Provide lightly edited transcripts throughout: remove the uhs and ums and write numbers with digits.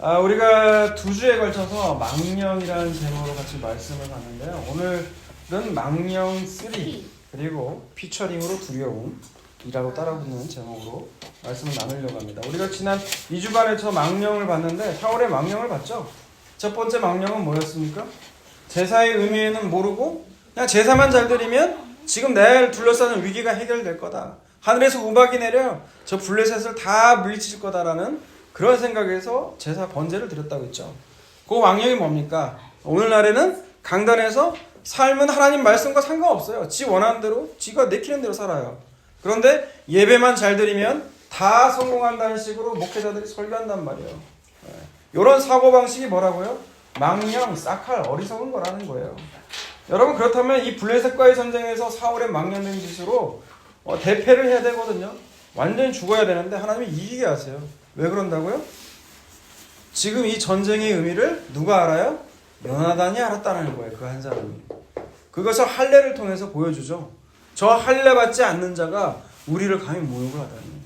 우리가 두 주에 걸쳐서 망령이라는 제목으로 같이 말씀을 봤는데요. 오늘은 망령 3 그리고 피처링으로 두려움이라고 따라붙는 제목으로 말씀을 나누려고 합니다. 우리가 지난 2주간에 저 망령을 봤는데 4월에 망령을 봤죠. 첫 번째 망령은 뭐였습니까? 제사의 의미에는 모르고 그냥 제사만 잘 드리면 지금 날 둘러싸는 위기가 해결될 거다. 하늘에서 우박이 내려 저 블레셋을 다 물리칠 거다라는 그런 생각에서 제사 번제를 드렸다고 했죠. 그 망령이 뭡니까? 오늘날에는 강단에서 삶은 하나님 말씀과 상관없어요. 지 원하는 대로, 지가 내키는 대로 살아요. 그런데 예배만 잘 드리면 다 성공한다는 식으로 목회자들이 설교한단 말이에요. 이런 사고방식이 뭐라고요? 망령, 싹할, 어리석은 거라는 거예요. 여러분 그렇다면 이 블레셋과의 전쟁에서 사울의 망령된 짓으로 대패를 해야 되거든요. 완전히 죽어야 되는데 하나님이 이기게 하세요. 왜 그런다고요? 지금 이 전쟁의 의미를 누가 알아요? 요나단이 알았다는 거예요. 그 한 사람이. 그것을 할례를 통해서 보여주죠. 저 할례 받지 않는 자가 우리를 감히 모욕을 하다니.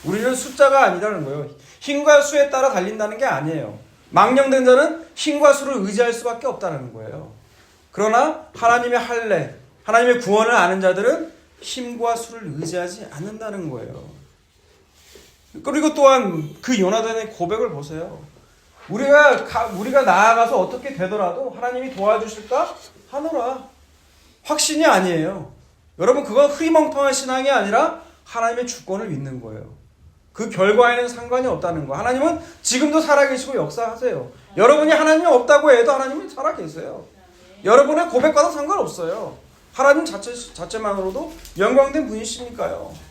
우리는 숫자가 아니라는 거예요. 힘과 수에 따라 달린다는 게 아니에요. 망령된 자는 힘과 수를 의지할 수밖에 없다는 거예요. 그러나 하나님의 할례, 하나님의 구원을 아는 자들은 힘과 수를 의지하지 않는다는 거예요. 그리고 또한 그 요나단의 고백을 보세요. 우리가 나아가서 어떻게 되더라도 하나님이 도와주실까 하노라. 확신이 아니에요. 여러분 그건 흐리멍텅한 신앙이 아니라 하나님의 주권을 믿는 거예요. 그 결과에는 상관이 없다는 거예요. 하나님은 지금도 살아계시고 역사하세요. 여러분이 하나님이 없다고 해도 하나님은 살아계세요. 여러분의 고백과도 상관없어요. 하나님 자체만으로도 영광된 분이시니까요.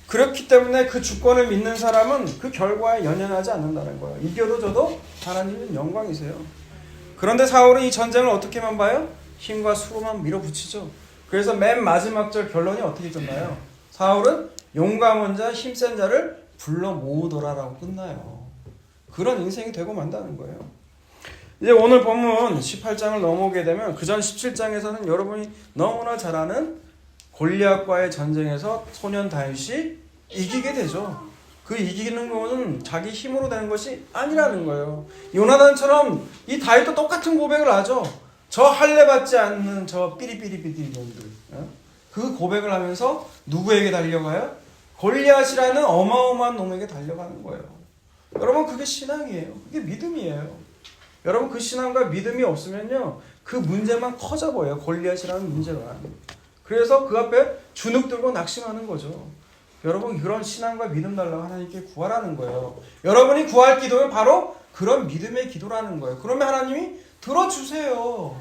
그렇기 때문에 그 주권을 믿는 사람은 그 결과에 연연하지 않는다는 거예요. 이겨도 져도 하나님은 영광이세요. 그런데 사울은 이 전쟁을 어떻게만 봐요? 힘과 수로만 밀어붙이죠. 그래서 맨 마지막 절 결론이 어떻게 끝나요? 사울은 용감한 자, 힘센 자를 불러 모으더라라고 끝나요. 그런 인생이 되고 만다는 거예요. 이제 오늘 본문 18장을 넘어오게 되면 그전 17장에서는 여러분이 너무나 잘 아는 골리앗과의 전쟁에서 소년 다윗이 이기게 되죠. 그 이기는 거는 자기 힘으로 되는 것이 아니라는 거예요. 요나단처럼 이 다윗도 똑같은 고백을 하죠. 저 할례 받지 않는 저 삐리삐리삐리 놈들. 그 고백을 하면서 누구에게 달려가요? 골리앗이라는 어마어마한 놈에게 달려가는 거예요. 여러분 그게 신앙이에요. 그게 믿음이에요. 여러분 그 신앙과 믿음이 없으면요 그 문제만 커져 보여요. 골리앗이라는 문제가. 그래서 그 앞에 주눅 들고 낙심하는 거죠. 여러분 그런 신앙과 믿음 달라고 하나님께 구하라는 거예요. 여러분이 구할 기도는 바로 그런 믿음의 기도라는 거예요. 그러면 하나님이 들어주세요.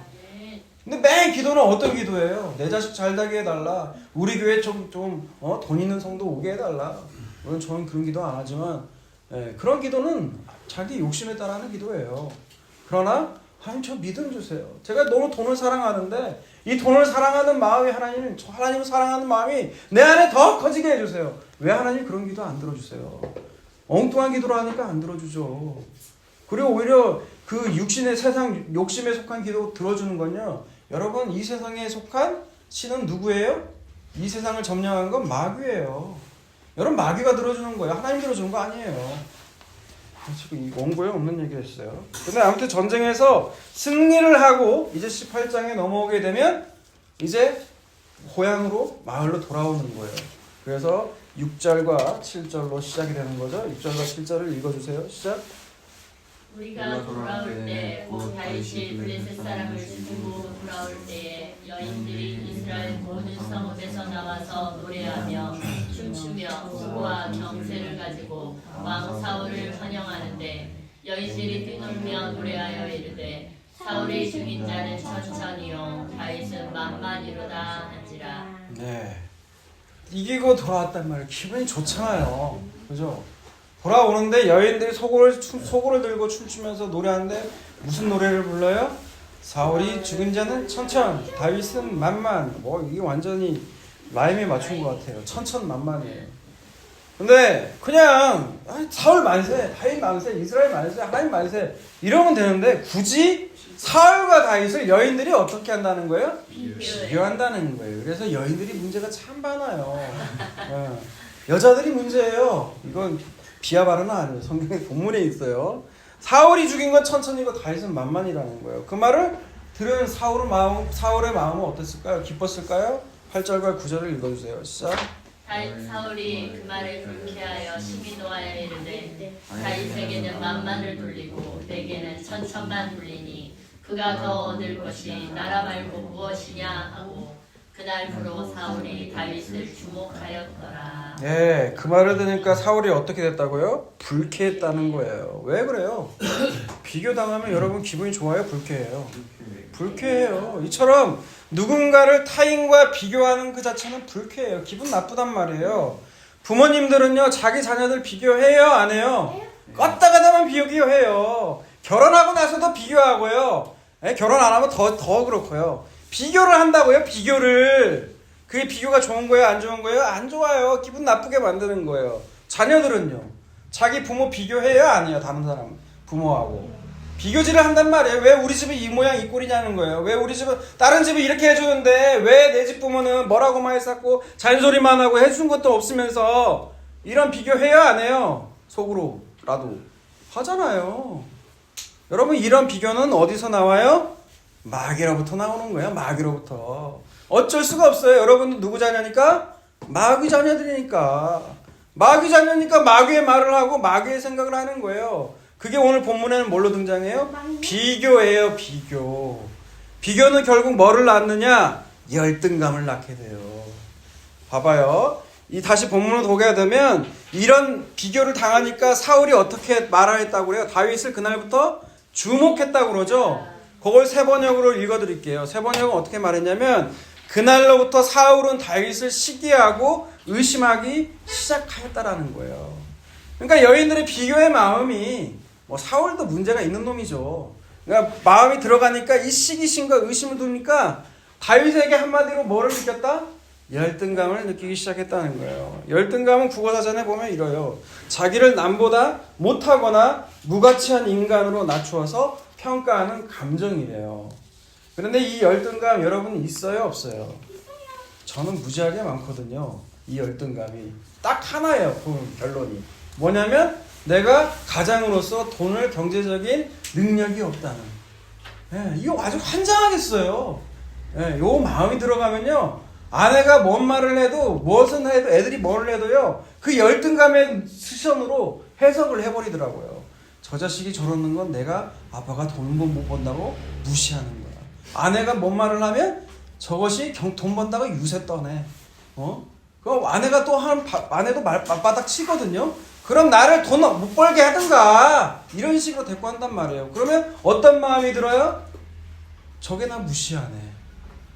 근데 매 기도는 어떤 기도예요? 내 자식 잘 되게 해달라. 우리 교회 돈 있는 성도 오게 해달라. 물론 저는 그런 기도 안 하지만 그런 기도는 자기 욕심에 따라 하는 기도예요. 그러나 하나님 저 믿음 주세요. 제가 너무 돈을 사랑하는데 이 돈을 사랑하는 마음이 하나님을 사랑하는 마음이 내 안에 더 커지게 해주세요. 왜 하나님 그런 기도 안 들어주세요? 엉뚱한 기도로 하니까 안 들어주죠. 그리고 오히려 그 육신의 세상 욕심에 속한 기도 들어주는 건요. 여러분 이 세상에 속한 신은 누구예요? 이 세상을 점령한 건 마귀예요. 여러분 마귀가 들어주는 거예요. 하나님 들어주는 거 아니에요. 지금 이 원고에 없는 얘기를 했어요. 근데 아무튼 전쟁에서 승리를 하고 이제 18장에 넘어오게 되면 이제 고향으로 마을로 돌아오는 거예요. 그래서 6절과 7절로 시작이 되는 거죠. 6절과 7절을 읽어주세요. 시작. 우리가 돌아올 때 곧 다윗이 블레셋 사람을 죽이고 돌아올 때에 여인들이 이스라엘 모든 성읍에서 나와서 노래하며 춤추며 수고와 경세를 가지고 왕 사울을 환영하는데 여인들이 뛰놀며 노래하여 이르되 사울이 죽인 자는 천천히요 다윗은 만만이로다 한지라. 네, 이기고 돌아왔단 말이에요. 기분이 좋잖아요. 그죠? 돌아오는데 여인들이 소고를 들고 춤추면서 노래하는데 무슨 노래를 불러요? 사울이 죽은 자는 천천, 다윗은 만만. 이게 완전히 라임에 맞춘 것 같아요. 천천만만이에요. 근데 그냥 사울 만세, 다윗 만세, 이스라엘 만세, 하나님 만세 이러면 되는데 굳이 사울과 다윗을 여인들이 어떻게 한다는 거예요? 비교한다는 거예요. 그래서 여인들이 문제가 참 많아요. 여자들이 문제예요. 이건 비하 발언은 아니에요. 성경에 본문에 있어요. 사울이 죽인 건 천천히고 다윗은 만만이라는 거예요. 그 말을 들은 사울의 마음은 어땠을까요? 기뻤을까요? 8절과 9절을 읽어주세요. 시작. 사울이 그 말을 불쾌하여 심히 노하여 이르되 다윗에게는 만만을 돌리고 내게는 천천만 돌리니 그가 더 얻을 것이 나라 말고 무엇이냐 하고 그날부로 사울이 다윗을 주목하였더라. 예, 그 말을 들으니까 사울이 어떻게 됐다고요? 불쾌했다는 거예요. 왜 그래요? 비교당하면 여러분 기분이 좋아요? 불쾌해요? 불쾌해요. 이처럼 누군가를 타인과 비교하는 그 자체는 불쾌해요. 기분 나쁘단 말이에요. 부모님들은요, 자기 자녀들 비교해요? 안 해요? 껐다 가다만 비교해요. 결혼하고 나서도 비교하고요. 결혼 안 하면 더 그렇고요. 비교를 한다고요? 비교를. 그게 비교가 좋은 거예요? 안 좋은 거예요? 안 좋아요. 기분 나쁘게 만드는 거예요. 자녀들은요. 자기 부모 비교해요? 안 해요? 다른 사람 부모하고. 비교질을 한단 말이에요. 왜 우리 집은 이 모양 이 꼴이냐는 거예요. 왜 우리 집은 다른 집은 이렇게 해주는데 왜 내 집 부모는 뭐라고만 했었고 잔소리만 하고 해준 것도 없으면서 이런 비교해요? 안 해요? 속으로라도 하잖아요. 여러분 이런 비교는 어디서 나와요? 마귀로부터 나오는 거예요. 마귀로부터. 어쩔 수가 없어요. 여러분은 누구 자녀니까? 마귀 자녀들이니까. 마귀 자녀니까 마귀의 말을 하고 마귀의 생각을 하는 거예요. 그게 오늘 본문에는 뭘로 등장해요? 비교예요. 비교. 비교는 결국 뭐를 낳느냐? 열등감을 낳게 돼요. 봐봐요. 이 다시 본문으로 보게 되면 이런 비교를 당하니까 사울이 어떻게 말하였다고 그래요? 다윗을 그날부터 주목했다고 그러죠. 그걸 세번역으로 읽어드릴게요. 세번역은 어떻게 말했냐면 그날로부터 사울은 다윗을 시기하고 의심하기 시작하였다라는 거예요. 그러니까 여인들의 비교의 마음이 뭐 사울도 문제가 있는 놈이죠. 그러니까 마음이 들어가니까 이 시기심과 의심을 두니까 다윗에게 한마디로 뭐를 느꼈다? 열등감을 느끼기 시작했다는 거예요. 열등감은 국어사전에 보면 이래요. 자기를 남보다 못하거나 무가치한 인간으로 낮추어서 평가하는 감정이래요. 그런데 이 열등감 여러분 있어요? 없어요? 저는 무지하게 많거든요. 이 열등감이. 딱 하나예요. 결론이. 뭐냐면 내가 가장으로서 돈을 경제적인 능력이 없다는. 이거 아주 환장하겠어요. 요 마음이 들어가면요. 아내가 뭔 말을 해도 무엇은 해도 애들이 뭘 해도요. 그 열등감의 시선으로 해석을 해버리더라고요. 저 자식이 저러는 건 내가 아빠가 돈을 못 번다고 무시하는 거야. 아내가 뭔 말을 하면 저것이 돈 번다고 유세 떠네. 그럼 아내가 또 아내도 맞바닥 치거든요. 그럼 나를 돈 못 벌게 하든가 이런 식으로 대꾸한단 말이에요. 그러면 어떤 마음이 들어요? 저게 나 무시하네.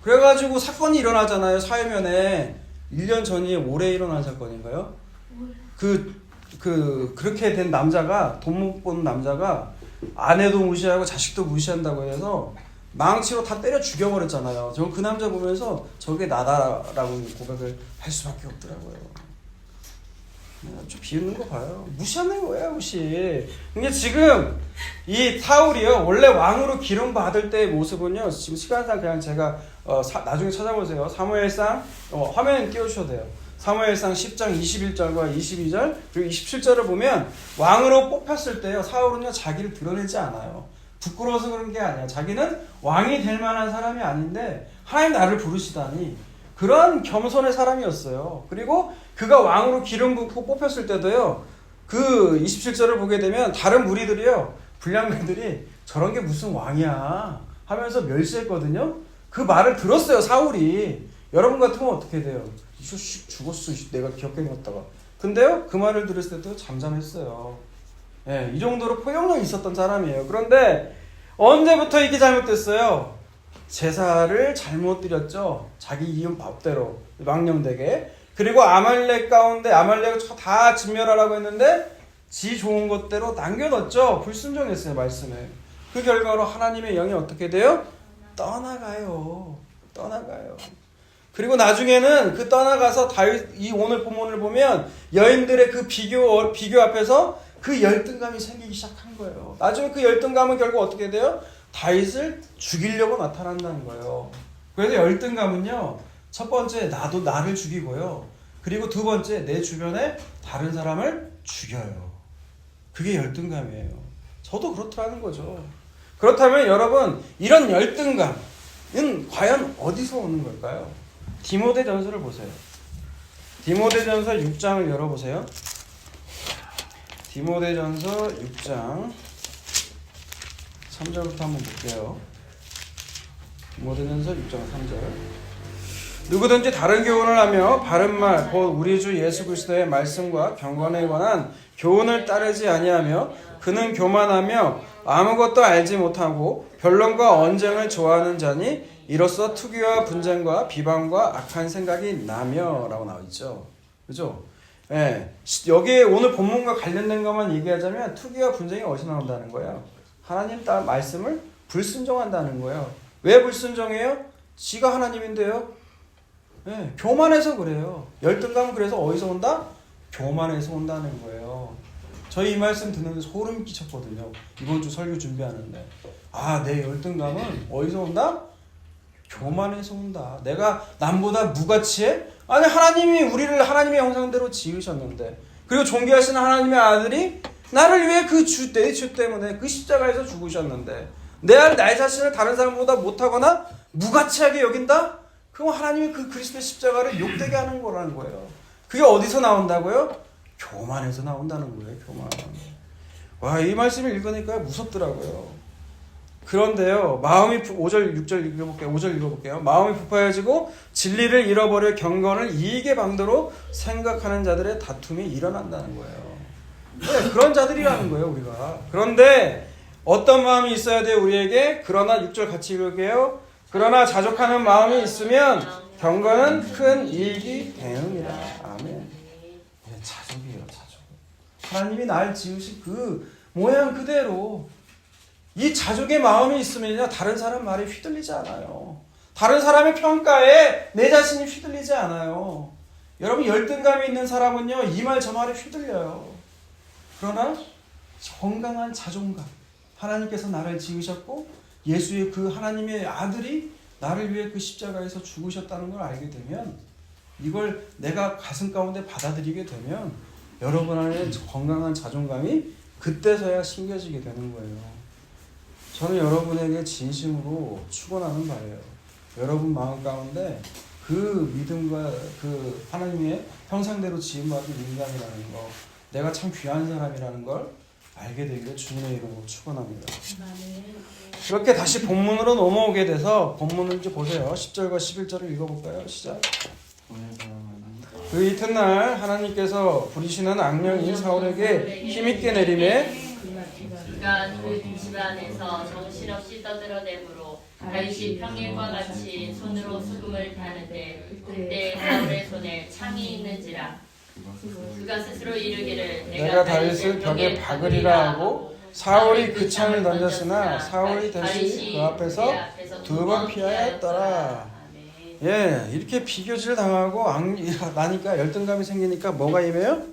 그래가지고 사건이 일어나잖아요. 사회면에 1년 전이 올해 일어난 사건인가요? 그렇게 된 남자가 돈 못 버는 남자가 아내도 무시하고 자식도 무시한다고 해서 망치로 다 때려 죽여버렸잖아요. 저는 그 남자 보면서 저게 나다라고 고백을 할 수밖에 없더라고요. 좀 비웃는 거 봐요. 무시하는 거예요, 무시. 근데 지금 이 사울이요, 원래 왕으로 기름 받을 때의 모습은요, 지금 시간상 그냥 제가 나중에 찾아보세요. 사무엘상 화면 띄워주셔도 돼요. 사무엘상 10장 21절과 22절 그리고 27절을 보면 왕으로 뽑혔을 때요, 사울은요 자기를 드러내지 않아요. 부끄러워서 그런 게 아니야. 자기는 왕이 될 만한 사람이 아닌데 하나님 나를 부르시다니 그런 겸손의 사람이었어요. 그리고 그가 왕으로 기름 붓고 뽑혔을 때도요, 그 27절을 보게 되면 다른 무리들이요, 불량배들이 저런 게 무슨 왕이야 하면서 멸시했거든요. 그 말을 들었어요, 사울이. 여러분 같으면 어떻게 돼요? 이거 죽었어, 내가 기억해놨다가. 근데요, 그 말을 들었을 때도 잠잠했어요. 이 정도로 포용력이 있었던 사람이에요. 그런데 언제부터 이게 잘못됐어요? 제사를 잘못 드렸죠. 자기 이윤 법대로 망령되게. 그리고 아말렉 가운데 아말렉을 다 진멸하라고 했는데 지 좋은 것대로 남겨뒀죠. 불순종했어요, 말씀에. 그 결과로 하나님의 영이 어떻게 돼요? 떠나가요. 그리고 나중에는 그 떠나가서 다윗, 이 오늘 본문을 보면 여인들의 그 비교 앞에서 그 열등감이 생기기 시작한 거예요. 나중에 그 열등감은 결국 어떻게 돼요? 다윗을 죽이려고 나타난다는 거예요. 그래서 열등감은요, 첫 번째 나를 죽이고요. 그리고 두 번째 내 주변에 다른 사람을 죽여요. 그게 열등감이에요. 저도 그렇더라는 거죠. 그렇다면 여러분 이런 열등감은 과연 어디서 오는 걸까요? 디모데전서를 보세요. 디모데전서 6장을 열어보세요. 디모데전서 6장 3절부터 한번 볼게요. 디모데전서 6장 3절. 누구든지 다른 교훈을 하며 바른 말 곧 우리 주 예수 그리스도의 말씀과 경건에 관한 교훈을 따르지 아니하며 그는 교만하며 아무것도 알지 못하고 변론과 언쟁을 좋아하는 자니 이로써 투기와 분쟁과 비방과 악한 생각이 나며 라고 나와 있죠. 그죠? 예. 여기에 오늘 본문과 관련된 것만 얘기하자면 투기와 분쟁이 어디서 나온다는 거예요? 하나님 말씀을 불순종한다는 거예요. 왜 불순종해요? 지가 하나님인데요. 예. 교만해서 그래요. 열등감은 그래서 어디서 온다? 교만해서 온다는 거예요. 저희 이 말씀 듣는데 소름 끼쳤거든요. 이번 주 설교 준비하는데. 내 열등감은 어디서 온다? 교만해서 온다. 내가 남보다 무가치해? 아니 하나님이 우리를 하나님의 형상대로 지으셨는데 그리고 존귀하신 하나님의 아들이 나를 위해 내 죄 때문에 그 십자가에서 죽으셨는데 나의 자신을 다른 사람보다 못하거나 무가치하게 여긴다? 그럼 하나님이 그 그리스도의 십자가를 욕되게 하는 거라는 거예요. 그게 어디서 나온다고요? 교만에서 나온다는 거예요. 교만. 와, 이 말씀을 읽으니까 무섭더라고요. 그런데요, 마음이 5절 6절 읽어볼게요. 5절 읽어볼게요. 마음이 부파해지고 진리를 잃어버려 경건을 이익의 방도로 생각하는 자들의 다툼이 일어난다는 거예요. 네, 그런 자들이라는 거예요, 우리가. 그런데 어떤 마음이 있어야 돼요, 우리에게? 그러나 6절 같이 읽을게요. 그러나 자족하는 마음이 있으면 경건은 큰 이익이 되느니라. 아멘. 네, 자족이에요, 자족. 하나님이 날 지으신 그 모양 그대로 이 자족의 마음이 있으면요 다른 사람 말에 휘둘리지 않아요. 다른 사람의 평가에 내 자신이 휘둘리지 않아요. 여러분 열등감이 있는 사람은요 이 말 저 말에 휘둘려요. 그러나 건강한 자존감, 하나님께서 나를 지으셨고 예수의 그 하나님의 아들이 나를 위해 그 십자가에서 죽으셨다는 걸 알게 되면 이걸 내가 가슴 가운데 받아들이게 되면 여러분 안에 건강한 자존감이 그때서야 심겨지게 되는 거예요. 저는 여러분에게 진심으로 축원하는 바예요. 여러분 마음 가운데 그 믿음과 그 하나님의 형상대로 지음받은 인간이라는 거, 내가 참 귀한 사람이라는 걸 알게 되기를 주님의 이름으로 축원합니다. 그렇게 다시 본문으로 넘어오게 돼서 본문을 이제 보세요. 10절과 11절을 읽어볼까요? 시작. 그 이튿날 하나님께서 부리시는 악령이 사울에게 힘있게 내림에 그가 그 집안에서 정신없이 떠들어대므로 다윗이 평일과 같이 손으로 수금을 타는데 그때 사울의 손에 창이 있는지라 그가 스스로 이르기를 내가 다윗을 벽에 박으리라 하고 사울이 그 창을 던졌으나 사울이 다시 그 앞에서 2번 피하였더라. 예, 이렇게 비교질 당하고 나니까 열등감이 생기니까 뭐가 임해요?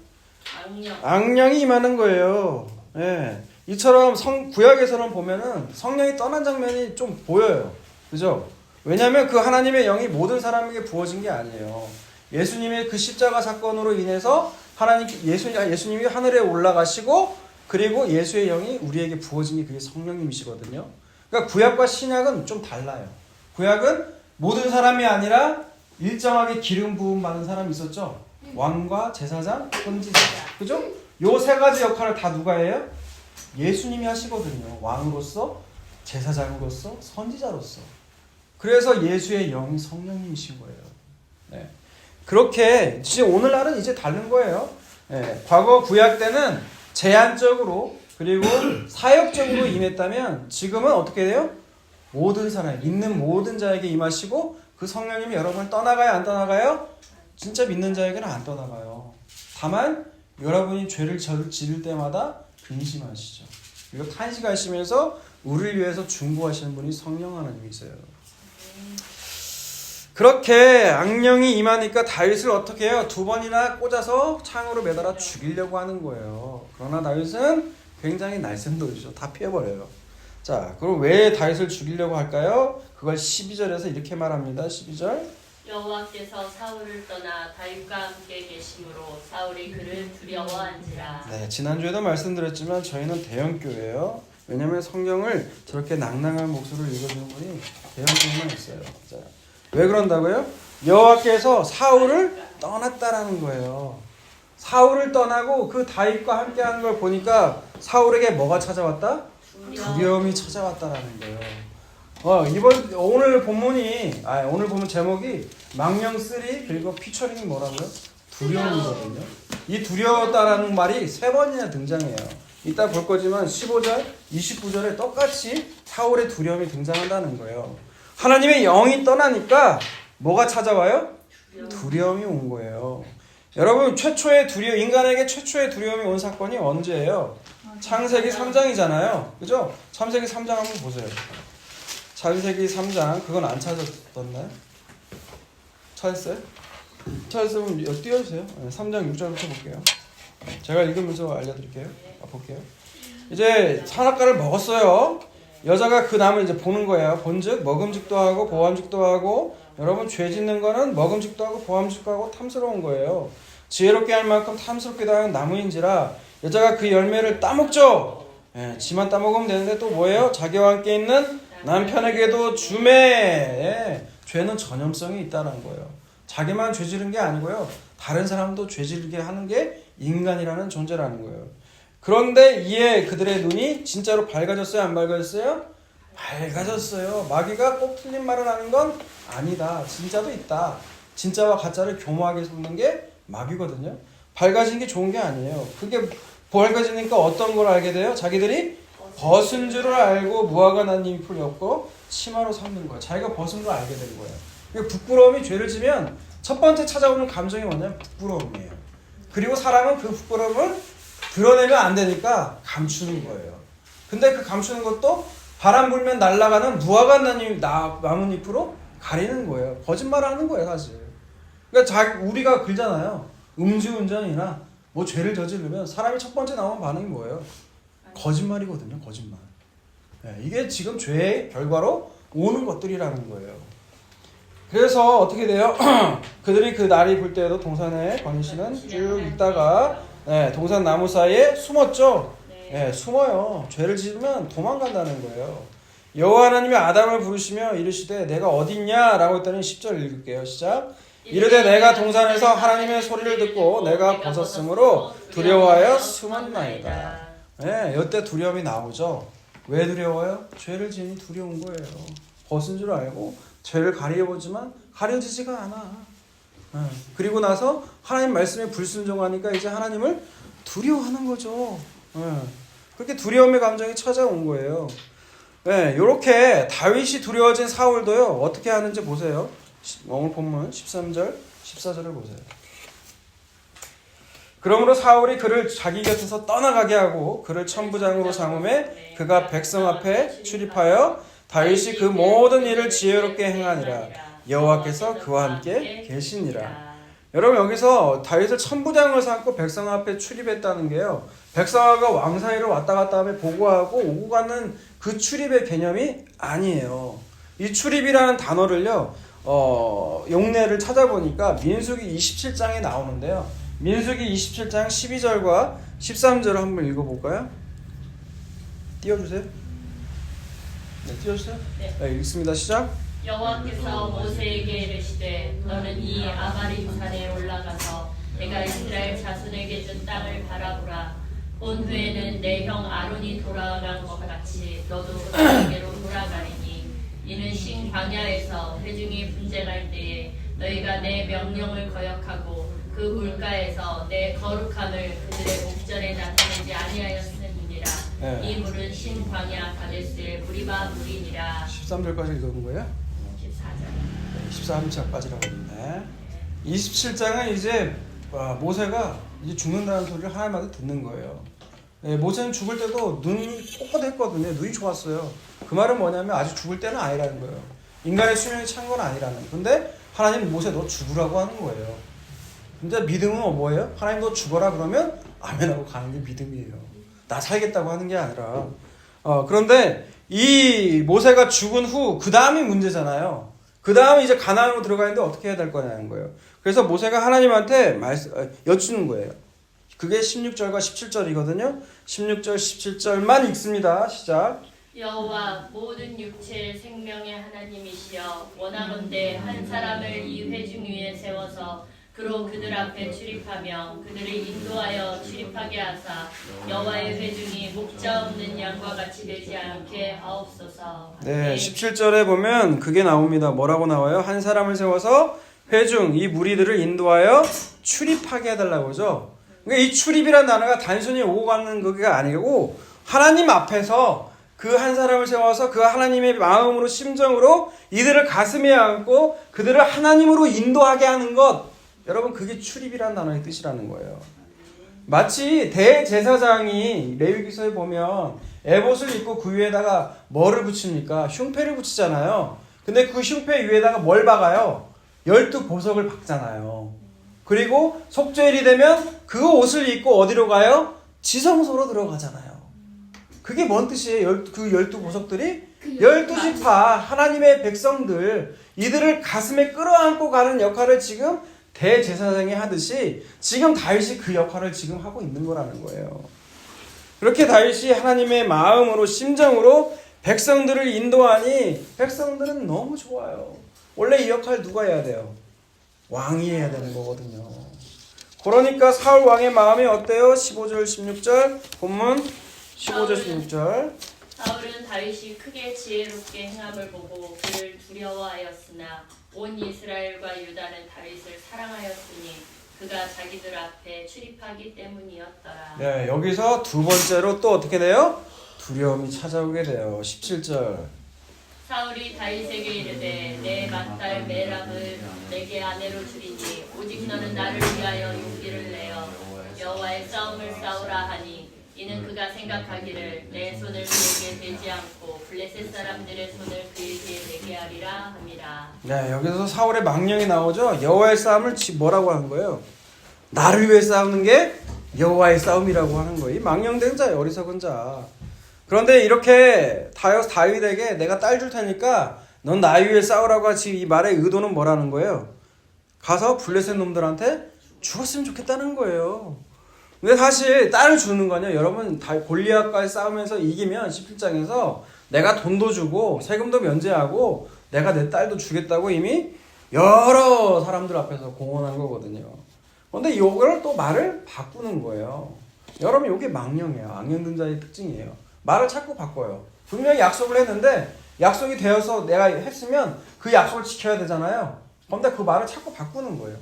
악령이 임하는 거예요. 예. 이처럼 구약에서는 보면은 성령이 떠난 장면이 좀 보여요. 그죠? 왜냐하면 그 하나님의 영이 모든 사람에게 부어진 게 아니에요. 예수님의 그 십자가 사건으로 인해서 예수님이 하늘에 올라가시고 그리고 예수의 영이 우리에게 부어진 게 그게 성령님이시거든요. 그러니까 구약과 신약은 좀 달라요. 구약은 모든 사람이 아니라 일정하게 기름 부음 받은 사람이 있었죠. 왕과 제사장, 선지자. 그죠? 요 세 가지 역할을 다 누가 해요? 예수님이 하시거든요. 왕으로서, 제사장으로서, 선지자로서. 그래서 예수의 영이 성령님이신 거예요. 네. 그렇게 지금 오늘날은 이제 다른 거예요. 네. 과거 구약 때는 제한적으로 그리고 사역적으로 임했다면 지금은 어떻게 돼요? 모든 사람, 믿는 모든 자에게 임하시고 그 성령님이 여러분을 떠나가요? 안 떠나가요? 진짜 믿는 자에게는 안 떠나가요. 다만 여러분이 죄를 지을 때마다 근심하시죠. 그리고 탄식하시면서 우리를 위해서 중보하시는 분이 성령 하나님이세요. 그렇게 악령이 임하니까 다윗을 어떻게 해요? 2번이나 꽂아서 창으로 매달아 죽이려고 하는 거예요. 그러나 다윗은 굉장히 날쌘돌이죠. 다 피해버려요. 자, 그럼 왜 다윗을 죽이려고 할까요? 그걸 12절에서 이렇게 말합니다. 12절. 여호와께서 사울을 떠나 다윗과 함께 계심으로 사울이 그를 두려워한지라. 네, 지난주에도 말씀드렸지만 저희는 대형교회예요. 왜냐면 성경을 저렇게 낭낭한 목소리로 읽어주는 분이 대형교회만 있어요. 자, 왜 그런다고요? 여호와께서 사울을 떠났다라는 거예요. 사울을 떠나고 그 다윗과 함께하는 걸 보니까 사울에게 뭐가 찾아왔다? 두려움이 찾아왔다라는 거예요. 오늘 본문 제목이 망령 3 그리고 피처링이 뭐라고요? 두려움이거든요. 이 두려웠다라는 말이 3번이나 등장해요. 이따 볼 거지만 15절, 29절에 똑같이 사울의 두려움이 등장한다는 거예요. 하나님의 영이 떠나니까 뭐가 찾아와요? 두려움이 온 거예요. 여러분, 인간에게 최초의 두려움이 온 사건이 언제예요? 창세기 3장이잖아요. 그죠? 창세기 3장 한번 보세요. 창세기 3장, 그건 안 찾았었나요? 찾았어요? 찾았으면 띄워주세요. 3장 6절부터 볼게요. 제가 읽으면서 알려드릴게요. 볼게요. 이제 선악과를 먹었어요. 여자가 그 나무를 이제 보는 거예요. 본즉 먹음직도 하고 보암직도 하고, 여러분 죄 짓는 거는 먹음직도 하고 보암직도 하고 탐스러운 거예요. 지혜롭게 할 만큼 탐스럽기도 하는 나무인지라 여자가 그 열매를 따먹죠. 지만 따먹으면 되는데 또 뭐예요? 자기와 함께 있는 남편에게도 주매. 죄는 전염성이 있다는 거예요. 자기만 죄 지른 게 아니고요. 다른 사람도 죄 지르게 하는 게 인간이라는 존재라는 거예요. 그런데 이에 그들의 눈이 진짜로 밝아졌어요? 안 밝아졌어요? 밝아졌어요. 마귀가 꼭 틀린 말을 하는 건 아니다. 진짜도 있다. 진짜와 가짜를 교묘하게 섞는 게 마귀거든요. 밝아진 게 좋은 게 아니에요. 그게 밝아지니까 어떤 걸 알게 돼요? 자기들이 벗은 줄을 알고 무화과 나무 잎을 엮고 치마로 삼는 거예요. 자기가 벗은 걸 알게 된 거예요. 부끄러움이 죄를 지면 첫 번째 찾아오는 감정이 뭐냐면 부끄러움이에요. 그리고 사람은 그 부끄러움을 드러내면 안 되니까 감추는 거예요. 근데 그 감추는 것도 바람 불면 날아가는 무화과 나뭇잎으로 가리는 거예요. 거짓말을 하는 거예요, 사실. 그러니까 우리가 그러잖아요. 음주운전이나 뭐 죄를 저지르면 사람이 첫 번째 나오는 반응이 뭐예요? 거짓말이거든요, 거짓말. 이게 지금 죄의 결과로 오는 것들이라는 거예요. 그래서 어떻게 돼요? 그들이 그 날이 불 때에도 동산에 건희 씨는 쭉 있다가 동산 나무 사이에 숨었죠. 숨어요. 죄를 지으면 도망간다는 거예요. 여호와 하나님이 아담을 부르시며 이르시되 내가 어디 있냐라고 했더니 10절 읽을게요. 시작. 이르되 내가 동산에서 하나님의 소리를 듣고 내가 벗었으므로 두려워하여 숨었나이다. 이때 두려움이 나오죠. 왜 두려워요? 죄를 지니 두려운 거예요. 벗은 줄 알고 죄를 가려보지만 가려지지가 않아. 그리고 나서 하나님 말씀에 불순종하니까 이제 하나님을 두려워하는 거죠. 그렇게 두려움의 감정이 찾아온 거예요. 이렇게 다윗이 두려워진 사울도요. 어떻게 하는지 보세요. 오늘 본문 13절, 14절을 보세요. 그러므로 사울이 그를 자기 곁에서 떠나가게 하고 그를 천부장으로 삼음에 그가 백성 앞에 출입하여 다윗이 그 모든 일을 지혜롭게 행하니라. 여호와께서 그와 함께 계시니라. 여러분, 여기서 다윗을 천부장을 삼고 백성 앞에 출입했다는 게요. 백성과 왕 사이를 왔다 갔다 하며 보고하고 오고 가는 그 출입의 개념이 아니에요. 이 출입이라는 단어를요. 용례를 찾아보니까 민수기 27장에 나오는데요. 민수기 27장 12절과 13절을 한번 읽어볼까요? 띄워주세요. 띄워주세요. 네, 읽습니다. 시작. 여호와께서 모세에게 이르시되 너는 이 아바림 산에 올라가서 내가 이스라엘 자손에게 준 땅을 바라보라. 온 후에는 내 형 아론이 돌아간 것 같이 너도 그에게로 돌아가리니 이는 신 광야에서 회중이 분쟁할 때에 너희가 내 명령을 거역하고 그 물가에서 내 거룩함을 그들의 목전에 나타내지 아니하였음이니라. 이 물은 신 광야 가데스의 무리바 물이니라. 13절까지 읽은 거예요? 14절까지라고 했네. 27장은 이제 모세가 이제 죽는다는 소리를 하나님한테 듣는 거예요. 모세는 죽을 때도 눈이 꼿꼿했거든요. 눈이 좋았어요. 그 말은 뭐냐면 아직 죽을 때는 아니라는 거예요. 인간의 수명이 찬 건 아니라는. 근데 하나님 모세 너 죽으라고 하는 거예요. 근데 믿음은 뭐예요? 하나님 너 죽어라 그러면 아멘하고 가는 게 믿음이에요. 나 살겠다고 하는 게 아니라. 그런데 이 모세가 죽은 후 그 다음이 문제잖아요. 그 다음 이제 가나안으로 들어가는데 어떻게 해야 될 거냐는 거예요. 그래서 모세가 하나님한테 여쭈는 거예요. 그게 16절과 17절이거든요. 16절, 17절만 읽습니다. 시작. 여호와 모든 육체의 생명의 하나님이시여 원하건대 한 사람을 이 회중 위에 세워서 그로 그들 앞에 출입하며 그들을 인도하여 출입하게 하사 여호와의 회중이 목자 없는 양과 같이 되지 않게 하옵소서. 네, 17절에 보면 그게 나옵니다. 뭐라고 나와요? 한 사람을 세워서 회중, 이 무리들을 인도하여 출입하게 해달라고 하죠. 그러니까 이 출입이라는 단어가 단순히 오고 가는 그게 아니고 하나님 앞에서 그 한 사람을 세워서 그 하나님의 마음으로 심정으로 이들을 가슴에 안고 그들을 하나님으로 인도하게 하는 것, 여러분 그게 출입이라는 단어의 뜻이라는 거예요. 마치 대제사장이 레위기서에 보면 에봇을 입고 그 위에다가 뭐를 붙입니까? 흉패를 붙이잖아요. 근데 그 흉패 위에다가 뭘 박아요? 12보석을 박잖아요. 그리고 속죄일이 되면 그 옷을 입고 어디로 가요? 지성소로 들어가잖아요. 그게 뭔 뜻이에요? 그 12보석들이 12지파 하나님의 백성들 이들을 가슴에 끌어안고 가는 역할을 지금 대제사장이 하듯이 지금 다윗이 그 역할을 지금 하고 있는 거라는 거예요. 그렇게 다윗이 하나님의 마음으로 심정으로 백성들을 인도하니 백성들은 너무 좋아요. 원래 이 역할 누가 해야 돼요? 왕이 해야 되는 거거든요. 그러니까 사울 왕의 마음이 어때요? 15절 16절 본문 15절 16절. 사울은 다윗이 크게 지혜롭게 행함을 보고 그를 두려워하였으나 온 이스라엘과 유다는 다윗을 사랑하였으니 그가 자기들 앞에 출입하기 때문이었더라. 네, 여기서 두 번째로 또 어떻게 돼요? 두려움이 찾아오게 돼요. 17절. 사울이 다윗에게 이르되 내 맏딸 메랍을 내게 아내로 주리니 오직 너는 나를 위하여 용기를 내어 여호와의 싸움을 싸우라 하니 이는 그가 생각하기를 내 손을 그에게 대지 않고 블레셋 사람들의 손을 그에게 대게 하리라 함이라. 네, 여기서 사울의 망령이 나오죠. 여호와의 싸움을 뭐라고 하는 거예요? 나를 위해 싸우는 게 여호와의 싸움이라고 하는 거예요. 이 망령된 자예요. 어리석은 자. 그런데 이렇게 다윗에게 내가 딸 줄 테니까 넌 나 위해 싸우라고 하지, 이 말의 의도는 뭐라는 거예요? 가서 블레셋 놈들한테 죽었으면 좋겠다는 거예요. 근데 사실 딸을 주는 거냐, 여러분 골리앗과의 싸우면서 이기면 17장에서 내가 돈도 주고 세금도 면제하고 내가 내 딸도 주겠다고 이미 여러 사람들 앞에서 공언한 거거든요. 그런데 이걸 또 말을 바꾸는 거예요. 여러분 이게 망령이에요. 악령든 자의 특징이에요. 말을 자꾸 바꿔요. 분명히 약속을 했는데 약속이 되어서 내가 했으면 그 약속을 지켜야 되잖아요. 그런데 그 말을 자꾸 바꾸는 거예요.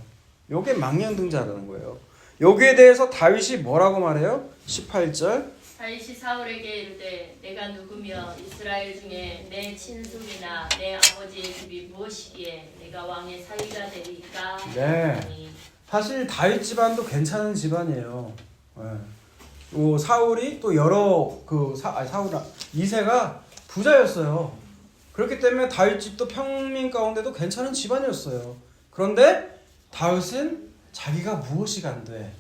이게 망령든 자라는 거예요. 여기에 대해서 다윗이 뭐라고 말해요? 18절. 다윗이 사울에게 이르되 내가 누구며 이스라엘 중에 내 친속이나 내 아버지의 집이 무엇이기에 내가 왕의 사위가 되리까? 네. 사실 다윗 집안도 괜찮은 집안이에요. 네. 사울이 또 여러 이새가 부자였어요. 그렇기 때문에 다윗 집도 평민 가운데도 괜찮은 집안이었어요. 그런데 다윗은 자기가 무엇이 간돼.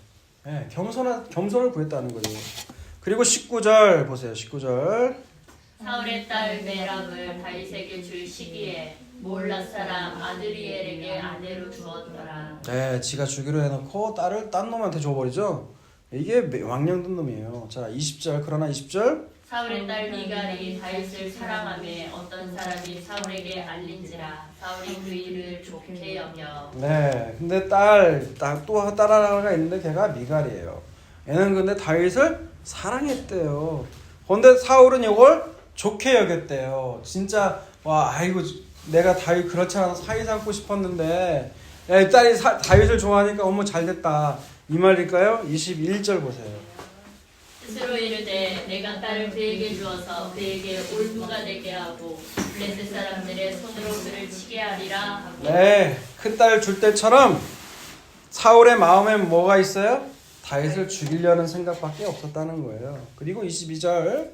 네, 겸손을 구했다는 거죠. 그리고 19절 보세요. 19절. 사울의 딸 메랍을 다윗에게 줄 시기에 몰라 사람 아드리엘에게 아내로 주었더라. 네, 지가 주기로 해놓고 딸을 딴 놈한테 줘버리죠. 이게 왕령든 놈이에요. 자, 20절. 그러나 20절. 사울의 딸 미갈이 다윗을 사랑하며 어떤 사람이 사울에게 알린지라 사울이 그 일을 좋게 여겨. 네, 근데 또 딸 하나가 있는데 걔가 미갈이에요. 얘는 근데 다윗을 사랑했대요. 그런데 사울은 이걸 좋게 여겼대요. 진짜 아이고 내가 다윗 그렇지 않아서 사이 삼고 싶었는데 야, 딸이 다윗을 좋아하니까 어머 잘됐다 이 말일까요? 21절 보세요. 스스로 이르되 내가 딸을 그에게 주어서 그에게 올무가 되게 하고 블레셋 사람들의 손으로 그를 치게 하리라 하고. 네, 큰딸 줄 때처럼 사울의 마음에 뭐가 있어요? 다윗을 죽이려는 생각밖에 없었다는 거예요. 그리고 22절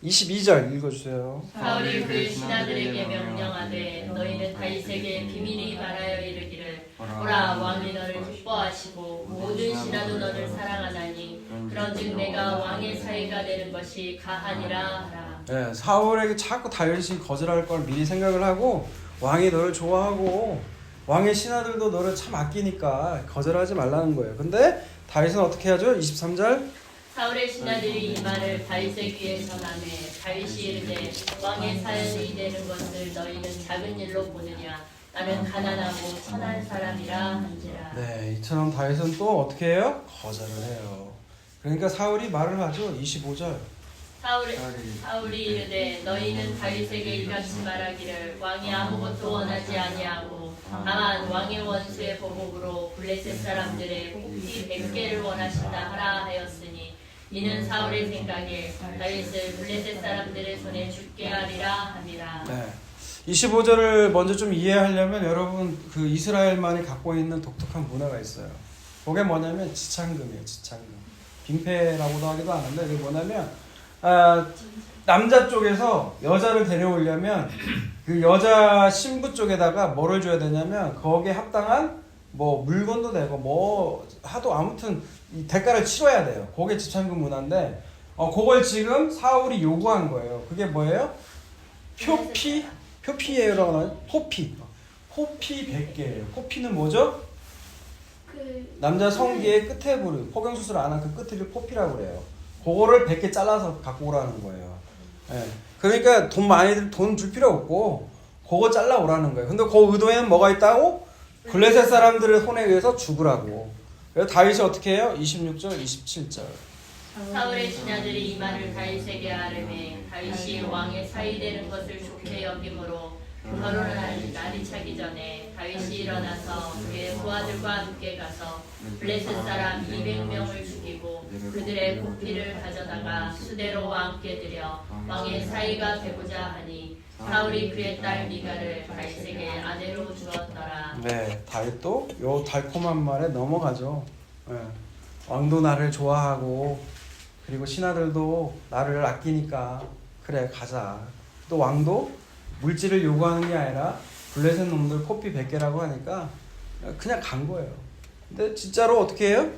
읽어주세요. 사울이 그 신하들에게 명령하되 너희는 다윗에게 비밀이 말하여 이르기를 보라 왕이 너를 기뻐하시고 모든 신하도 너를 사랑하나니 그런즉 내가 왕의 사위가 되는 것이 가하니라 하라. 네, 사울에게 자꾸 다윗이 거절할 걸 미리 생각을 하고 왕이 너를 좋아하고 왕의 신하들도 너를 참 아끼니까 거절하지 말라는 거예요. 근데 다윗은 어떻게 하죠? 23절 사울의 신하들이 이 말을 다윗의 귀에 전하매 다윗이 이르되 왕의 사연이 되는 것을 너희는 작은 일로 보느냐 나는 가난하고 천한 사람이라 한지라. 네, 이처럼 다윗은 또 어떻게 해요? 거절을 해요. 그러니까 사울이 말을 하죠. 25절 사울이 이르되 너희는 다윗에게 이같이 말하기를 왕이 아무것도 원하지 아니하고 다만 왕의 원수의 보복으로 블레셋 사람들의 복비 100개를 원하신다 하라 하였으니 이는 사울의 생각에 다윗을 블레셋 사람들의 손에 죽게 하리라 함이라. 네. 25절을 먼저 좀 이해하려면 여러분 그 이스라엘만이 갖고 있는 독특한 문화가 있어요. 그게 뭐냐면 지창금이에요. 지창금. 빙패라고도 하기도 하는데 그게 뭐냐면 남자 쪽에서 여자를 데려오려면 그 여자 신부 쪽에다가 뭐를 줘야 되냐면 거기에 합당한 뭐 물건도 되고 뭐 하도 아무튼 이 대가를 치러야 돼요. 그게 지창금 문화인데 그걸 지금 사울이 요구한 거예요. 그게 뭐예요? 표피예요라고 하나요? 호피 100개예요. 호피는 뭐죠? 남자 성기의 끝에 부분 포경수술 안 한 그 끝을 포피라고 그래요. 그거를 100개 잘라서 갖고 오라는 거예요. 예. 그러니까 돈 줄 필요 없고 그거 잘라 오라는 거예요. 근데 그 의도에는 뭐가 있다고? 블레셋 사람들의 손에 의해서 죽으라고. 그래서 다윗이 어떻게 해요? 26절, 27절. 사울의 신하들이 이 말을 다윗에게 아뢰매 다윗이 왕의 사위 되는 것을 좋게 여김으로 결혼할 날이 차기 전에 다윗이 일어나서 그의 부하들과 함께 가서 블레셋 사람 200명을 죽이고 그들의 부피를 가져다가 수대로와 함께 들여 왕의 사위가 되고자 하니 사울이 그의 딸 미갈을 다윗에게 아내로 주었더라. 네, 다윗도 요 달콤한 말에 넘어가죠. 네. 왕도 나를 좋아하고 그리고 신하들도 나를 아끼니까 그래 가자. 또 왕도 물질을 요구하는 게 아니라 블레셋 놈들 포피 100개라고 하니까 그냥 간 거예요. 근데 진짜로 어떻게 해요?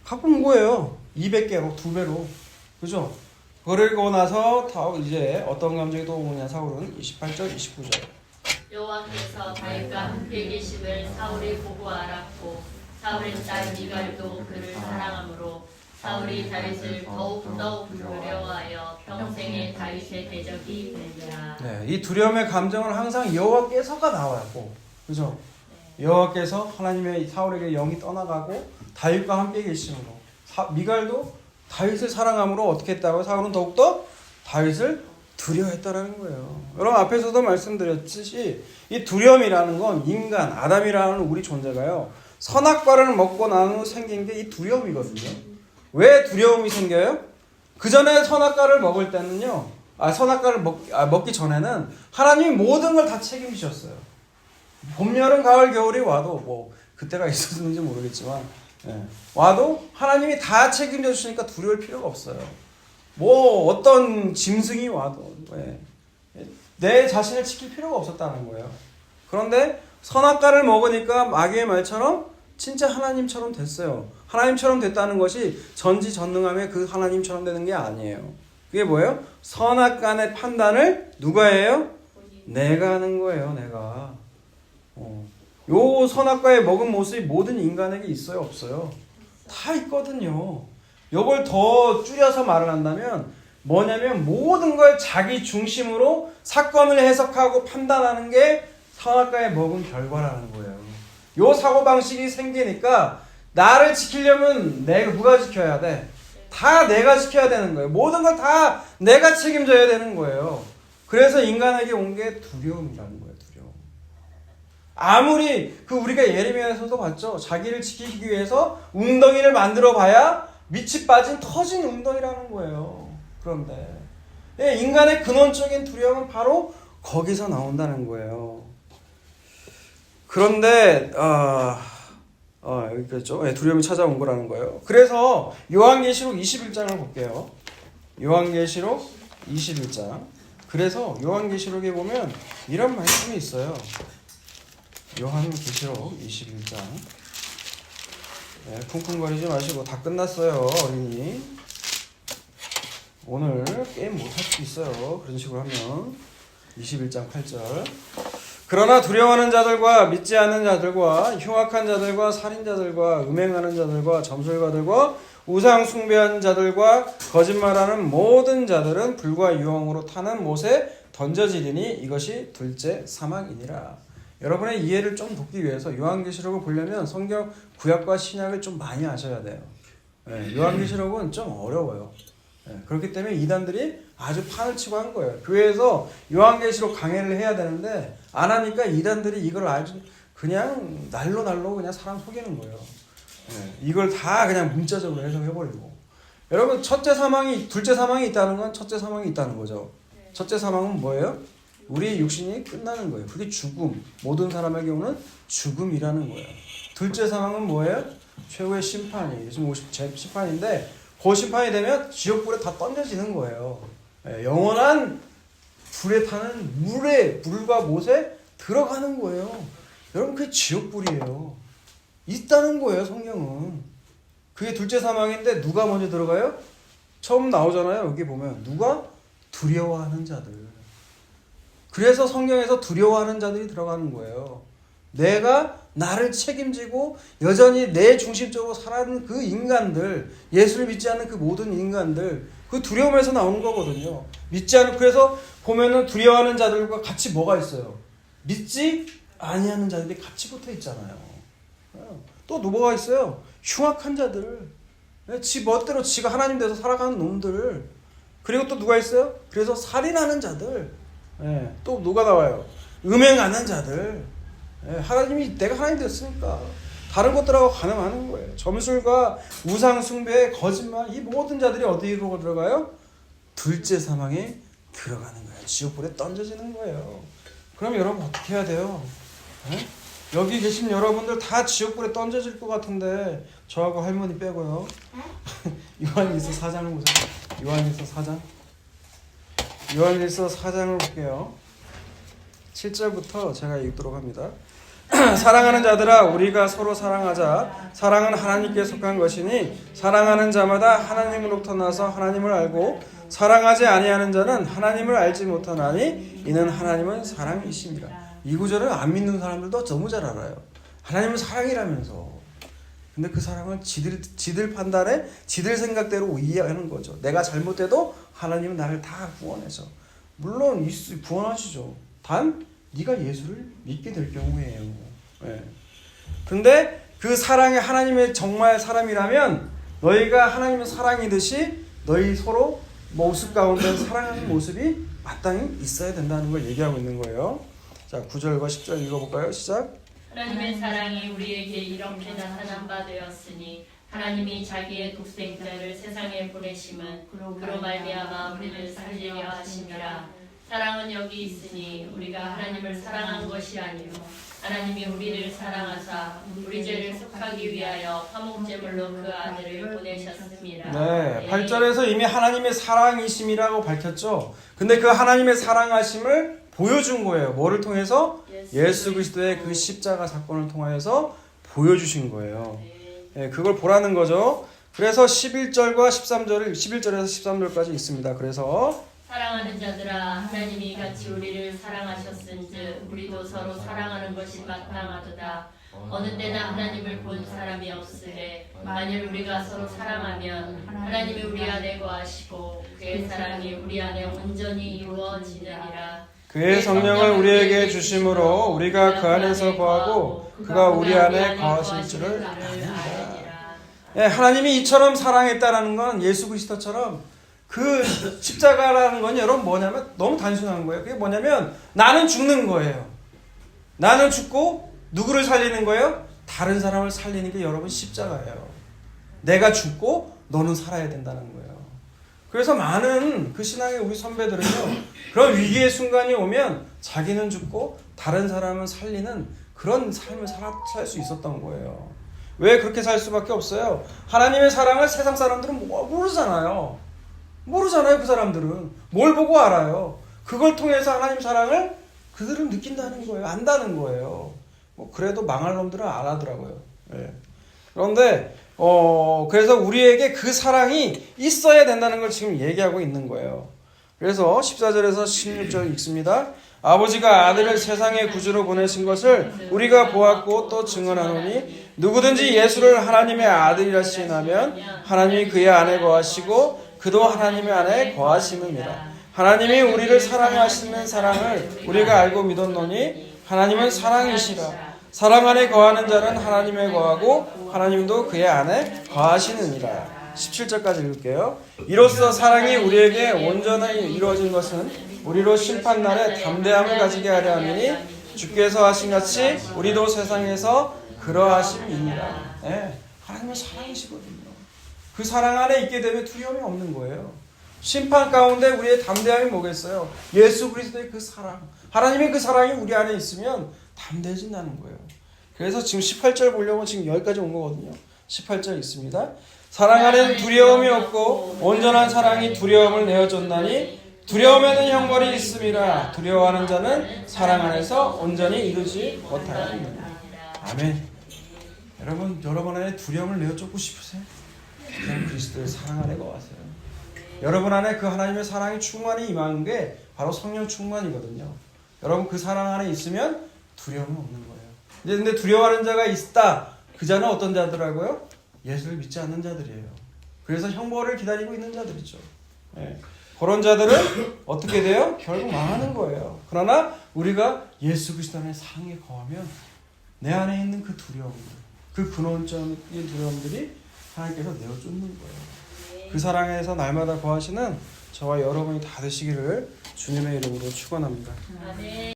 갖고 온 거예요. 200개로 2배로. 그죠? 그러고 나서 이제 어떤 감정이 또 오냐 사울은 28절 29절. 여호와께서 다윗과 함께 계심을 사울이 보고 알았고 사울의 딸 미갈도 그를 사랑하므로 사울이 다윗을 더욱 두려워하여 평생에 다윗의 대적이 되니라. 네, 이 두려움의 감정은 항상 여호와께서가 나와요. 그죠? 네. 여호와께서 하나님의 사울에게 영이 떠나가고 다윗과 함께 계심으로 미갈도 다윗을 사랑함으로 어떻게 했다고요? 사울은 더욱더 다윗을 두려워했다라는 거예요. 여러분 앞에서도 말씀드렸듯이 이 두려움이라는 건 인간 아담이라는 우리 존재가요. 선악과를 먹고 난 후 생긴 게 이 두려움이거든요. 왜 두려움이 생겨요? 그 전에 선악과를 먹을 때는요. 선악과를 먹기 전에는 하나님이 모든 걸 다 책임지셨어요. 봄, 여름, 가을, 겨울이 와도 뭐 그때가 있었는지 모르겠지만 와도 하나님이 다 책임져 주시니까 두려울 필요가 없어요. 뭐 어떤 짐승이 와도 내 자신을 지킬 필요가 없었다는 거예요. 그런데 선악과를 먹으니까 마귀의 말처럼 진짜 하나님처럼 됐어요. 하나님처럼 됐다는 것이 전지전능함의 그 하나님처럼 되는 게 아니에요. 그게 뭐예요? 선악간의 판단을 누가 해요? 내가 하는 거예요. 내가. 요 선악과에 먹은 모습이 모든 인간에게 있어요? 없어요? 다 있거든요. 요걸 더 줄여서 말을 한다면 뭐냐면 모든 걸 자기 중심으로 사건을 해석하고 판단하는 게 선악과에 먹은 결과라는 거예요. 요 사고방식이 생기니까 나를 지키려면 내가 누가 지켜야 돼? 다 내가 지켜야 되는 거예요. 모든 걸 다 내가 책임져야 되는 거예요. 그래서 인간에게 온 게 두려움이라는 거예요. 두려움. 아무리 우리가 예레미야에서도 봤죠. 자기를 지키기 위해서 웅덩이를 만들어 봐야 밑이 빠진 터진 웅덩이라는 거예요. 그런데 인간의 근원적인 두려움은 바로 거기서 나온다는 거예요. 그런데 여기 있죠. 두려움이 찾아온 거라는 거예요. 그래서 요한계시록 21장을 볼게요. 요한계시록 21장. 그래서 요한계시록에 보면 이런 말씀이 있어요. 요한계시록 21장. 쿵쿵거리지 마시고 다 끝났어요, 어린이. 오늘 게임 못할 수 있어요. 그런 식으로 하면 21장 8절. 그러나 두려워하는 자들과 믿지 않는 자들과 흉악한 자들과 살인자들과 음행하는 자들과 점술가들과 우상 숭배하는 자들과 거짓말하는 모든 자들은 불과 유황으로 타는 못에 던져지리니 이것이 둘째 사망이니라. 여러분의 이해를 좀 돕기 위해서 요한계시록을 보려면 성경 구약과 신약을 좀 많이 아셔야 돼요. 요한계시록은 좀 어려워요. 그렇기 때문에 이단들이 아주 판을 치고 한 거예요. 교회에서 요한계시록 강해를 해야 되는데 안 하니까 이단들이 이걸 아주 그냥 날로 그냥 사람 속이는 거예요. 이걸 다 그냥 문자적으로 해석해버리고. 여러분 둘째 사망이 있다는 건 첫째 사망이 있다는 거죠. 첫째 사망은 뭐예요? 우리 육신이 끝나는 거예요. 그게 죽음. 모든 사람의 경우는 죽음이라는 거예요. 둘째 사망은 뭐예요? 최후의 심판이에요. 지금 심판인데 그 심판이 되면 지옥불에 다 던져지는 거예요. 영원한 불에 타는 물과 못에 들어가는 거예요. 여러분 그게 지옥불이에요. 있다는 거예요. 성경은. 그게 둘째 사망인데 누가 먼저 들어가요? 처음 나오잖아요. 여기 보면 누가? 두려워하는 자들. 그래서 성경에서 두려워하는 자들이 들어가는 거예요. 내가 나를 책임지고 여전히 내 중심적으로 살아가는 그 인간들, 예수를 믿지 않는 그 모든 인간들, 그 두려움에서 나오는 거거든요. 믿지 않는, 그래서 보면은 두려워하는 자들과 같이 뭐가 있어요? 믿지 아니하는 자들이 같이 붙어 있잖아요. 또 누가 있어요? 흉악한 자들, 지 멋대로 지가 하나님 돼서 살아가는 놈들. 그리고 또 누가 있어요? 그래서 살인하는 자들. 또 누가 나와요? 음행하는 자들. 하나님이 내가 하나님 됐으니까 다른 것들하고 가늠하는 거예요. 점술과 우상 숭배, 거짓말, 이 모든 자들이 어디로 들어가요? 둘째 사망에 들어가는 거예요. 지옥불에 던져지는 거예요. 그럼 여러분 어떻게 해야 돼요? 여기 계신 여러분들 다 지옥불에 던져질 것 같은데 저하고 할머니 빼고요. 요한일서 4장을 보세요. 요한일서 4장. 요한일서 4장을 볼게요. 7절부터 제가 읽도록 합니다. 사랑하는 자들아 우리가 서로 사랑하자. 사랑은 하나님께 속한 것이니 사랑하는 자마다 하나님으로부터 나서 하나님을 알고 사랑하지 아니하는 자는 하나님을 알지 못하나니 이는 하나님은 사랑이심이라. 이 구절을 안 믿는 사람들도 너무 잘 알아요. 하나님은 사랑이라면서. 근데 그 사랑을 지들 판단에 지들 생각대로 이해하는 거죠. 내가 잘못해도 하나님은 나를 다 구원해서. 물론 구원하시죠. 단 네가 예수를 믿게 될 경우에요. 근데 그 사랑이 하나님의 정말 사람이라면 너희가 하나님의 사랑이듯이 너희 서로 모습 가운데 사랑하는 모습이 마땅히 있어야 된다는 걸 얘기하고 있는 거예요. 자, 9절과 10절 읽어볼까요? 시작. 하나님의 사랑이 우리에게 이렇게 나타난 바 되었으니 하나님이 자기의 독생자를 세상에 보내심은 그로 말미암아 우리를 살리려 하심이라. 사랑은 여기 있으니 우리가 하나님을 사랑한 것이 아니요 하나님이 우리를 사랑하사 우리 죄를 속하기 위하여 화목제물로 그 아들을 보내셨습니다. 네, 8절에서 이미 하나님의 사랑이심이라고 밝혔죠. 근데 그 하나님의 사랑하심을 보여준 거예요. 뭐를 통해서? 예수 그리스도의 그 십자가 사건을 통하여서 보여주신 거예요. 네, 그걸 보라는 거죠. 그래서 11절과 13절을 11절에서 13절까지 있습니다. 그래서 사랑하는 자들아 하나님이 같이 우리를 사랑하셨은즉 우리도 서로 사랑하는 것이 마땅하도다. 어느 때나 하나님을 본 사람이 없으되 만일 우리가 서로 사랑하면 하나님이 우리 안에 거하시고 그의 사랑이 우리 안에 온전히 이루어지느니라. 그의 성령을 우리에게 주심으로 우리가 그 안에서 거하고 그가 우리 안에 거하실 줄을 압니다. 하나님이 이처럼 사랑했다라는 건 예수 그리스도처럼 그 십자가라는 건 여러분 뭐냐면 너무 단순한 거예요. 그게 뭐냐면 나는 죽는 거예요. 나는 죽고 누구를 살리는 거예요? 다른 사람을 살리는 게 여러분 십자가예요. 내가 죽고 너는 살아야 된다는 거예요. 그래서 많은 그 신앙의 우리 선배들은요, 그런 위기의 순간이 오면 자기는 죽고 다른 사람은 살리는 그런 삶을 살 수 있었던 거예요. 왜 그렇게 살 수밖에 없어요? 하나님의 사랑을 세상 사람들은 모르잖아요. 모르잖아요. 그 사람들은 뭘 보고 알아요? 그걸 통해서 하나님 사랑을 그들은 느낀다는 거예요. 안다는 거예요. 그래도 망할 놈들은 안 하더라고요. 그런데 그래서 우리에게 그 사랑이 있어야 된다는 걸 지금 얘기하고 있는 거예요. 그래서 14절에서 16절 읽습니다. 아버지가 아들을 세상의 구주로 보내신 것을 우리가 보았고 또 증언하노니 누구든지 예수를 하나님의 아들이라 시인하면 하나님이 그의 안에 거하시고 그도 하나님의 안에 거하심입니다. 하나님이 우리를 사랑하시는 사랑을 우리가 알고 믿었노니 하나님은 사랑이시라. 사랑 안에 거하는 자는 하나님에 거하고 하나님도 그의 안에 거하시느니라. 17절까지 읽을게요. 이로써 사랑이 우리에게 온전히 이루어진 것은 우리로 심판날에 담대함을 가지게 하려 함이니 주께서 하신 같이 우리도 세상에서 그러하심이니라. 네, 하나님은 사랑이시거든요. 그 사랑 안에 있게 되면 두려움이 없는 거예요. 심판 가운데 우리의 담대함이 뭐겠어요? 예수 그리스도의 그 사랑, 하나님의 그 사랑이 우리 안에 있으면 담대해진다는 거예요. 그래서 지금 18절 보려고 지금 여기까지 온 거거든요. 18절 있습니다. 사랑 안에는 두려움이 없고 온전한 사랑이 두려움을 내어줬나니 두려움에는 형벌이 있음이라. 두려워하는 자는 사랑 안에서 온전히 이루지 못하느니라. 아멘. 여러분 안에 두려움을 내어쫓고 싶으세요? 그냥 그리스도의 사랑 안에 거하세요. 여러분 안에 그 하나님의 사랑이 충만히 임하는 게 바로 성령 충만이거든요. 여러분 그 사랑 안에 있으면 두려움은 없는 거예요. 근데 두려워하는 자가 있다. 그 자는 어떤 자들하고요? 예수를 믿지 않는 자들이에요. 그래서 형벌을 기다리고 있는 자들이죠. 네. 그런 자들은 어떻게 돼요? 결국 망하는 거예요. 그러나 우리가 예수 그리스도 안에 사랑에 거하면 내 안에 있는 그 두려움들, 그 근원적인 두려움들이 하나님께서 내어쫓는 거예요. 그 사랑에서 날마다 거하시는 저와 여러분이 다 되시기를 주님의 이름으로 축원합니다. 아멘.